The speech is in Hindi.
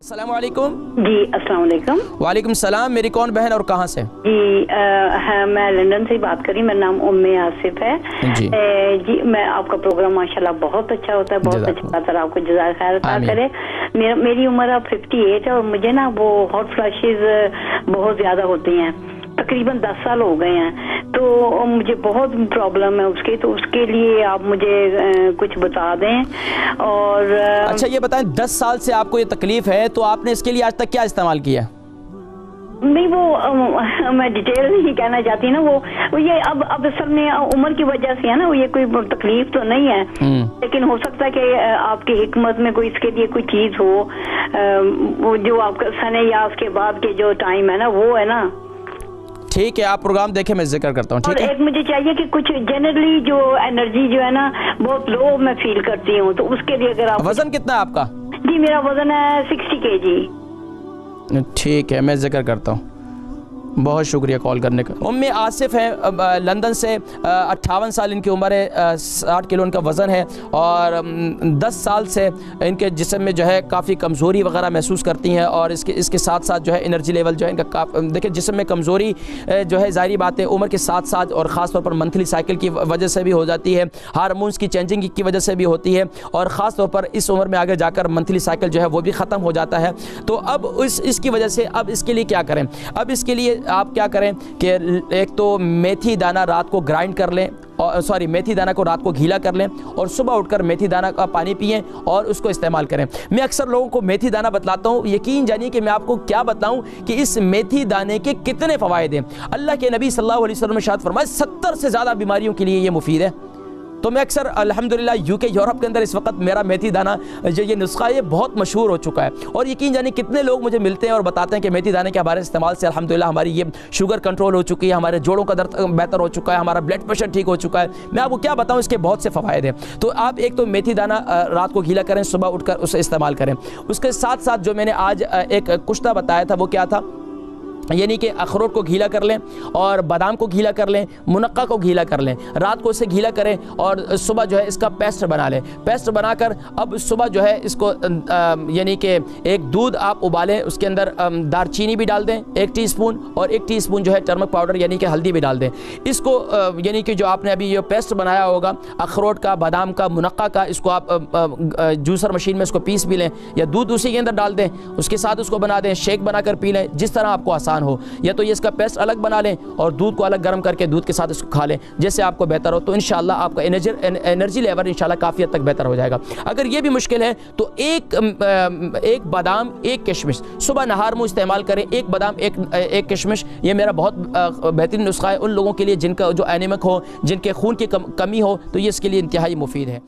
अस्सलाम वालेकुम। जी अस्सलाम वालेकुम। वालेकुम सलाम। मेरी कौन बहन और कहाँ से? जी मैं लंदन से बात कर रही हूँ। मेरा नाम उम्मे आसिफ है। जी जी मैं आपका प्रोग्राम माशाल्लाह बहुत अच्छा होता है, बहुत अच्छा। आपको जज़ाक खैर अता करे। मेरी उम्र अब 58 है और मुझे ना वो हॉट फ्लैशेस बहुत ज्यादा होती हैं, तकरीबन 10 साल हो गए हैं, तो मुझे बहुत प्रॉब्लम है उसके, तो उसके लिए आप मुझे कुछ बता दें। और अच्छा ये बताएं, 10 साल से आपको ये तकलीफ है तो आपने इसके लिए आज तक क्या इस्तेमाल किया? नहीं वो मैं डिटेल नहीं कहना चाहती ना, वो ये अब असल में उम्र की वजह से है ना, वो ये कोई तकलीफ तो नहीं है, लेकिन हो सकता है कि आपकी हिकमत में कोई इसके लिए कोई चीज हो, वो जो आपका सने या उसके बाद के जो टाइम है ना वो है ना। ठीक है, आप प्रोग्राम देखें, मैं जिक्र करता हूँ। ठीक है। एक मुझे चाहिए कि कुछ जनरली जो एनर्जी जो है ना बहुत लो मैं फील करती हूँ, तो उसके लिए अगर आप। वजन कितना है आपका? जी मेरा वजन है 60 kg। ठीक है, मैं जिक्र करता हूँ। बहुत शुक्रिया कॉल करने का। उम्मे आसिफ है लंदन से, 58 साल इनकी उम्र है, 60 किलो इनका वज़न है और 10 साल से इनके जिस्म में जो है काफ़ी कमज़ोरी वगैरह महसूस करती हैं और इसके साथ साथ जो है एनर्जी लेवल जो है इनका देखिए जिस्म में कमज़ोरी जो है ज़ाहिरी बात है उम्र के साथ साथ और ख़ास तौर पर मंथली साइकिल की वजह से भी हो जाती है, हार्मोन्स की चेंजिंग की वजह से भी होती है और ख़ास तौर पर इस उम्र में आगे जाकर मंथली साइकिल जो है वो भी ख़त्म हो जाता है। तो अब इसकी वजह से अब इसके लिए क्या करें? अब इसके लिए आप क्या करें कि एक तो मेथी दाना रात को ग्राइंड कर लें, और मेथी दाना को रात को गीला कर लें और सुबह उठकर मेथी दाना का पानी पिएं और उसको इस्तेमाल करें। मैं अक्सर लोगों को मेथी दाना बतलाता हूँ, यकीन जानिए कि मैं आपको क्या बताऊँ कि इस मेथी दाने के कितने फ़वाइद हैं। अल्लाह के नबी सल्लल्लाहु अलैहि वसल्लम ने इरशाद फरमाया 70 से ज़्यादा बीमारियों के लिए ये मुफीद है। तो मैं अक्सर अल्हम्दुलिल्लाह यूके यूरोप के अंदर इस वक्त मेरा मेथी दाना जो ये नुस्खा है ये बहुत मशहूर हो चुका है और यकीन जानिए कितने लोग मुझे मिलते हैं और बताते हैं कि मेथी दाने के हमारे इस्तेमाल से अल्हम्दुलिल्लाह हमारी ये शुगर कंट्रोल हो चुकी है, हमारे जोड़ों का दर्द बेहतर हो चुका है, हमारा ब्लड प्रेशर ठीक हो चुका है। मैं आपको क्या बताऊँ, इसके बहुत से फ़वाइद हैं। तो आप एक तो मेथी दाना रात को गीला करें, सुबह उठकर उसे इस्तेमाल करें। उसके साथ साथ जो मैंने आज एक कुश्ता बताया था वो क्या था, यानी कि अखरोट को गीला कर लें और बादाम को गीला कर लें, मुनक्का को गीला कर लें, रात को इसे गीला करें और सुबह जो है इसका पेस्ट बना लें। पेस्ट बनाकर अब सुबह जो है इसको यानी कि एक दूध आप उबालें, उसके अंदर दारचीनी भी डाल दें 1 टीस्पून और 1 टीस्पून जो है टर्मरिक पाउडर यानी कि हल्दी भी डाल दें। इसको यानी कि जो आपने अभी ये पेस्ट बनाया होगा अखरोट का, बादाम का, मुनक्का का, इसको आप जूसर मशीन में इसको पीस भी लें या दूध उसी के अंदर डाल दें, उसके साथ उसको बना दें, शेक बनाकर पी लें, जिस तरह आपको आसान हो। या तो ये इसका पेस्ट अलग बना लें और दूध को अलग गर्म करके दूध के साथ इसको खा लें, जैसे आपको बेहतर हो। तो इंशाल्लाह आपका एनर्जी लेवल इंशाल्लाह काफ़ी हद तक बेहतर हो जाएगा। अगर ये भी मुश्किल है तो एक बादाम 1 किशमिश सुबह नहार मुँह इस्तेमाल करें। 1 बादाम 1 किशमिश, ये मेरा बहुत बेहतरीन नुस्खा है उन लोगों के लिए जिनका जो एनीमिक हो, जिनके खून की कमी हो, तो ये इसके लिए इंतहाई मुफीद है।